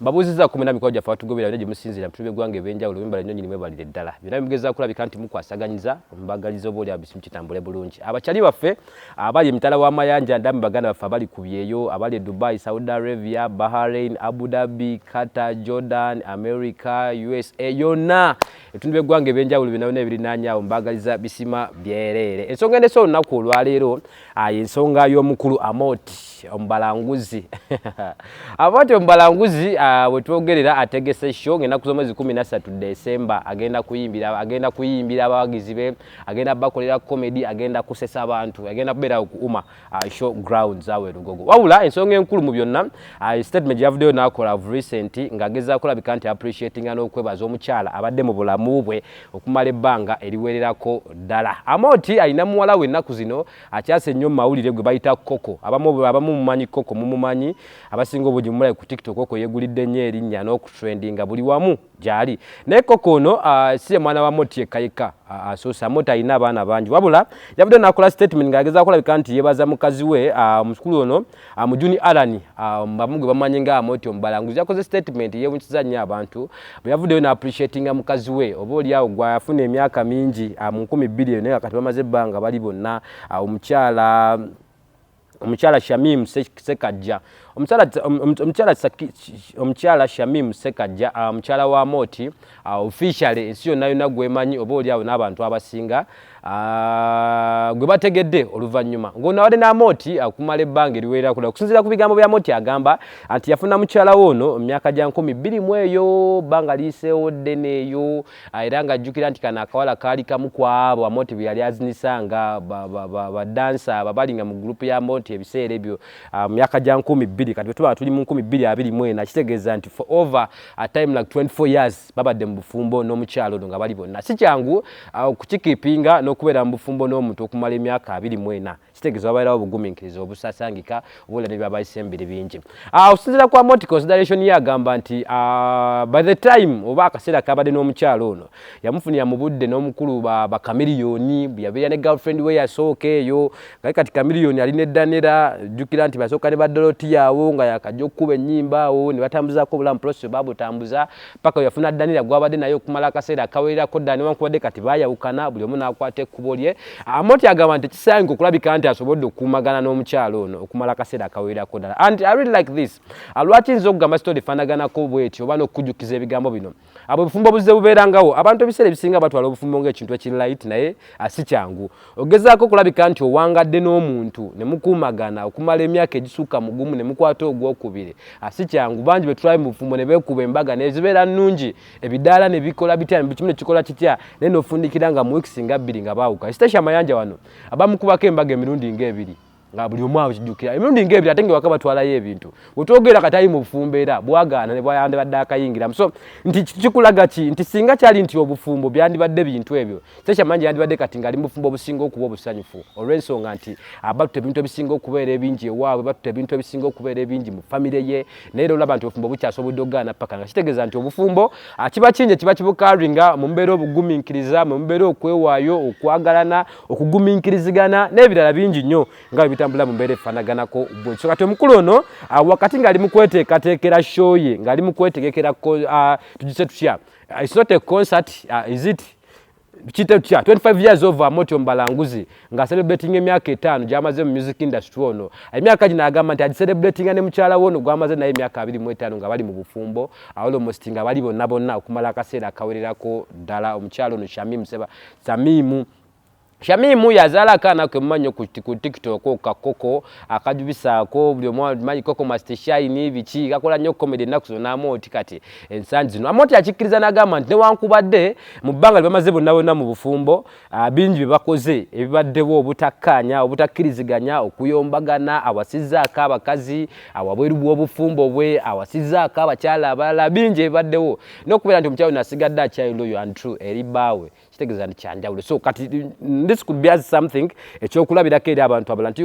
mbabuziza kumena mikwajo gya fatu gobera ne musinzira mtube gwange benja ulumbala nyonyi nimwe balire ddala bina bimugeza kula bikanti mukwasaganyiza mbagalizo boli abisimu kitambule bulungi abachali baffe abali emitala wa mayanja ndambi baganda baffe abali kubyeyo abali Dubai, Saudi Arabia, Bahrain, Abu Dhabi, Qatar, Jordan, America, USA yonna etundube gwange benja ulubina ne birinanya mbagaliza bisima byerere ensonga ndeso naku olwalero ensonga y'omukulu Amooti ombalanguzi Amooti ombalanguzi wetwogerera ategese show ngena kuzomwezi 13 December agenda kuyimbira abawagizi be agenda bakolera comedy agenda kusesa abantu agenda kubera okuuma show grounds awe rugogo wabula ensonga enkulu mu byonna statement ya video nakola of recent ngageza kola bikanti appreciating ano kwebaza omukyala abadde mu bulamu bwe okumala ebbanga eriwererako ddala Amooti alina muwala we ennaku zino akyase nnyo mawulire gwe bayita Coco abamu mumanyi Coco mumumanyi abasinga obungi mumulaye ku TikTok Coco yegulidde nnyo erinnya n'okutrendinga buli wamu gyali naye Coco ono si mwana wa Amooti yekka so Amooti alina abaana bangi wabula yabudde nakola statement ng'ageza akola bikanti yebaza mukazi we omusukulu ono mu Juni Alani bamugwe bamanyi nga Amooti ombalanguzi yakoze statement yewunkiza nnyo abantu bwe yavuddeyo na appreciatinga mukazi we oba oli awo gwe yafuna emyaka mingi mu 2000 naye kati bamaze ebbanga bali bonna omukyala Shamim Sekajja omukyala Shamim Sekajja omukyala wa Amooti officially ensi yonna yonna gwemanyi oba oli awo n'abantu abasinga gwe bategedde oluvannyuma ng'ono awadde n'Amooti akumala ebbanga eriwerera kula okusinziira ku bigambo bya Amooti agamba nti yafuna mukyala ono mu myaka gya 20 eyo bbanga liiseewo ddene eyo era ng'ajjukira nti kano akawala kaali kamu ku abo Amooti bwe yali azinisanga badansa babalinga mu gurupu ya Amooti ebiseera ebyo mu myaka gya 2000 kati bwe tuli mu 2024 kitegeeza nti for over a time like 24 years babadde mu bufumbo n'omukyalo ono nga bali bonna si kyangu okukikipinga n'okubeera mu bufumbo n'omuntu okumala emyaka 24 kitegeeza wabairawo obugumiikiriza obusasangika obuwulira ne byabayisa embiri bingi okusinziira ku Amooti consideration ye agamba nti by the time oba akaseera kabadde n'omukyalo ono yamufunira mu budde n'omukulu bakamiliyoni yabeera ne girlfriend we yasooka eyo kati kamiliyoni alina eddanira jjukira nti basooka ne baddoloti yawo nga yakajja okukuba ennyimba awo ne batambuzaako obulamu process babutambuza paka yafuna ddanira gwabadde naye okumala akaseera akawererako ddala newankubadde kati baayawukana buli omu n'akwata ekkubo lye Amooti agamba nti kisaanyi okulabika nti asobodde okukumagana n'omukyalo ono okumala akaseera akawererako ddala and I really like this lwaki nza okugamba sitoli fanaganako bweti oba n'okujjukiza ebigambo bino obufumbo buzze bubeerangawo abantu ebiseera ebisinga batwala obufumbo ng'ekintu ekiri light naye si kyangu ogezaako okulabika nti owangadde n'omuntu ne mukuumagana okumala emyaka egisukka mugumu ne mukwata ogwokubiri si kyangu bangi bwe tulabe mu bufumbo ne beekuba embaga ne zibeera nnungi ebidaala ne bikola bitya kimu ne kikola kitya naye n'ofundikira nga mu wiikisi nga 2 nga baawuka ekiteesha amayanja wano abamukubako embaga emirundi ng'ebiri nga buli omu akijjukira emirundi ng'ebiri ate ngewaka batwalayo ebintu bwetwogera kati ali mu bufumbo era bwagaana ne bwayandibadde akayingiramu so nti kikulaga ki nti singa kyali nti obufumbo byandibadde bintu ebyo tekya mangi yandibadde kati ng'ali mu bufumbo obusinga okuba obusanyufu olw'ensonga nti batuta ebintu ebisinga okubeera ebingi ewaabwe batuta ebintu ebisinga okubeera ebingi mu famire ye naye era olaba nti obufumbo bukyasobodde okugaana paka nga kitegeeza nti obufumbo kiba kingi kiba kibukaringa mu mbeera obugumiikiriza mu mbeera okwewaayo okwagalana okugumiikirizigana n'ebirala bingi nnyo nga bitambula mu mbeera efanaganako bwekyo kati omukulu ono wakati ng'ali mu kweteekateekera show ye ng'ali mu kwetegekera tugise tutya it's not a concert is it Chite tutya 25 years of Amooti ombalanguzi nga celebrating emyaka 5 gyamaze mu music industry ono emyaka gino agamba nti celebrating ne mukyala wono gwamaze naye emyaka 25 nga bali mu bufumbo almost nga bali bonna okumala akaseera akawererako ddala omukyala ono Shamimu yazaala akaana ke mumanyi ku TikTok ka Coco akajubisaako buli omu manyi Coco Master Shine biki gakola nnyo comedy ennaku zonna Amooti kati ensangi zino Amooti akikkiriza n'agamba nti newankubadde mu bbanga bamaze bonna mu bufumbo bingi bye bakoze ebibaddewo obutakkaanya obutakkiriziganya okuyombagana awasizzaako abakazi awabweru bw'obufumbo bwe awasizzaako abakyala abalala bingi ebibaddewo n'okubeera nti omukyalo nasigadde akyayiloyo and true eri bbaawe kitegeeza ndi kyanjawulo. So kati this could be as something ekyokulabirako eri abantu abalala nti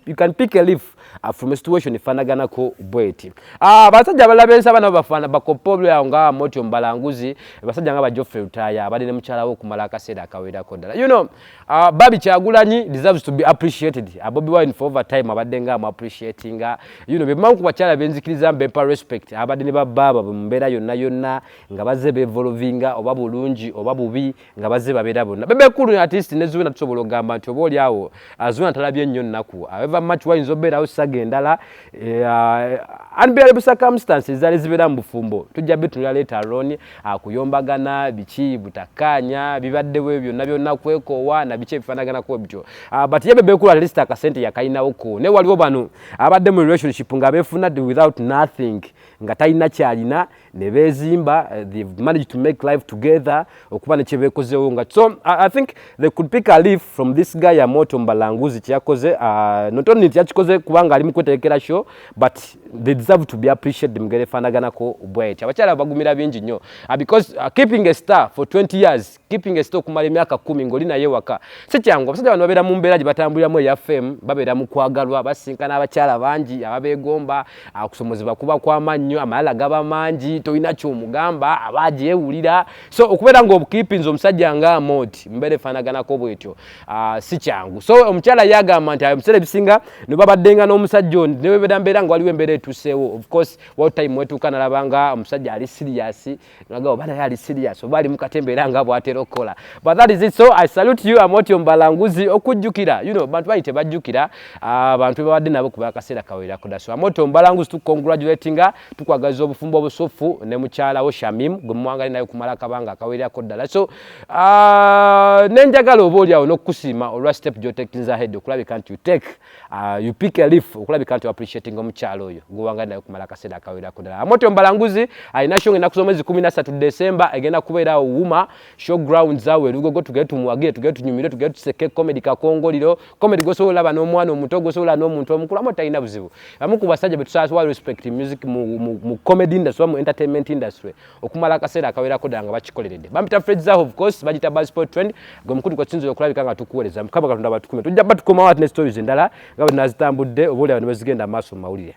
you can pick a leaf from a situation efanaganako bweti. Abasajja abalala b'ensaba nabo bafaana bakopolwe awo nga Amooti Ombalanguzi, basajja nga Geoffrey Lutaya abadde ne mukyala we okumala akaseera akawerako ddala. You know, Bobby Kyagulanyi deserves to be appreciated. Bobby Wine for over time abadde nga appreciating. You know, bemangu ku bakyala benzikiriza mbepa respect abadde ne bababa mu mbeera yonna nga bazze bevolvinga oba bulungi oba bubi nga bazze babeera bonna. Bebe kulu artist ne Zuena tusobola ogamba nti oba oli awo Zuena talabye nnyo nnaku. However much wayinza obeerawo ssage endala unbearable circumstances zali zibeera mu bufumbo. Tujja bitunula later on kuyombagana biki butakanya bibaddewo byonna kwekoowa na biki ebifanaganako bityo. But ye Bebe kulu at least akasente yakayinawo ko. Ne waliwo bano abadde mu relationship nga beefuna without nothing nga talina kyalina ne beezimba, they've managed to make life together okuba ne kye beekozeewo nga. So I think they could pick a leaf from this guy Amooti Ombalanguzi kyakoze, not only kyakikoze kubanga ali mu kweterekera show, but they deserve to be appreciated mu ngeri efanaganako bwetyo. Abakyala bagumira bingi nnyo because keeping a star for 20 years, keeping a star okumala emyaka 10 ng'oli naye waka si kyangu. Abasajja bano babeera mu mbeera gye batambuliramu eya fame, babeera mu kwagalwa, basinkana abakyala bangi ababeegomba, okusomozebwa kuba kw'amannyo, amalala gaba mangi, tolina ky'omugamba, abagyewulira. So okubeera ng'obukiipinzi omusajja nga Amooti mbeera efanaganako bwetyo si kyangu. So omukyala yagamba nti ebiseera ebisinga ne babaddenga n'omusajja ono ne bebeera mbeera nga waliwo embeera etuuseewo. Of course what time wetuuka nalaba nga omusajja ali serious, nagamba oba naye ali serious oba ali mu katembe era nga bw'atera okukola. But that is it. So I salute you Amooti Ombalanguzi okujjukira. You know, bantu bali tebajjukira abantu babadde nabo kuba akaseera kawerako ddala. So Amooti Ombalanguzi tukongratulatinga, tukwagaza obufumbo obusofu ne mukyala wo Shamim gwe mwangali naye kumala akabanga akawerako ddala. So nenjagala oba oli awo n'okukusiima olwa step gy'otekinza ahead okulabika nti you pick a leaf okulabika nti appreciating omukyala oyo gwe wangali naye kumala akaseera akawerako ddala. Amooti Ombalanguzi alina show ng'enaku z'omwezi 13 December egenda kubeera Wuma showgrounds awo Lugogo, tugende tumuwagire, tugende tunyumire, tugende tuseke comedy kakongoliro, comedy gosobola olaba n'omwana omuto, gosobola n'omuntu omukulu. Amooti talina buzibu. Amu ku basajja betusaaswa respect music mu comedy industry mu entertainment industry okumala akaseera akawerako ddala nga bakikoleredde. Bampita Fred Zaho, of course bagita Buzz Sport Trend gwe mukulu kwasinzo okulabika nga tukuweereza Mukama Katonda batukume. Tujja batukomawo ate ne stories endala nga bwe nazitambudde oba oli awo ne bezigenda amaaso mu mawulire.